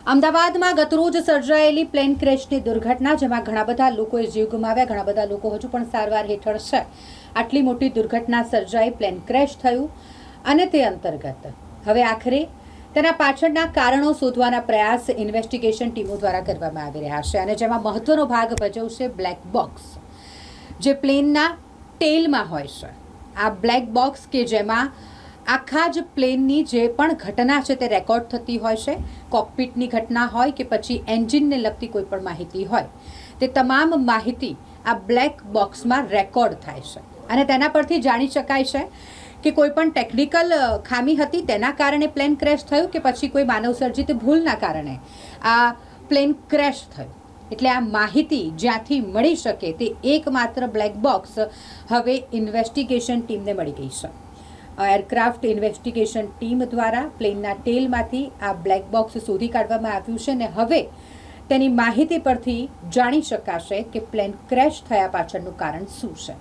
અમદાવાદમાં ગતરોજ સર્જાયેલી પ્લેન ક્રેશની દુર્ઘટના, જેમાં ઘણા બધા લોકોએ જીવ ગુમાવ્યા, ઘણા બધા લોકો હજુ પણ સારવાર હેઠળ છે. આટલી મોટી દુર્ઘટના સર્જાઈ, પ્લેન ક્રેશ થયું અને તે અંતર્ગત હવે આખરે તેના પાછળના કારણો શોધવાના પ્રયાસ ઇન્વેસ્ટિગેશન ટીમો દ્વારા કરવામાં આવી રહ્યા છે, અને જેમાં મહત્વનો ભાગ ભજવશે બ્લેક બોક્સ, જે પ્લેનના ટેલમાં હોય છે. આ બ્લેક બોક્સ કે જેમાં આખા જ પ્લેનની જે પણ ઘટના છે તે રેકોર્ડ થતી હોય છે. કોકપિટની ઘટના હોય કે પછી એન્જિનને લગતી કોઈ પણ માહિતી હોય, તે તમામ માહિતી આ બ્લેક બોક્સમાં રેકોર્ડ થાય છે, અને તેના પરથી જાણી શકાય છે કે કોઈ પણ ટેકનિકલ ખામી હતી તેના કારણે પ્લેન ક્રેશ થયું કે પછી કોઈ માનવસર્જિત ભૂલના કારણે આ પ્લેન ક્રેશ થયું. એટલે આ માહિતી જ્યાંથી મળી શકે તે એકમાત્ર બ્લેક બોક્સ હવે ઇન્વેસ્ટિગેશન ટીમને મળી ગઈ છે. એરક્રાફ્ટ ઇન્વેસ્ટિગેશન ટીમ દ્વારા પ્લેનના ટેલમાંથી આ બ્લેક બોક્સ શોધી કાઢવામાં આવ્યું છે, અને હવે તેની માહિતી પરથી જાણી શકાશે કે પ્લેન ક્રેશ થયા પાછળનું કારણ શું છે.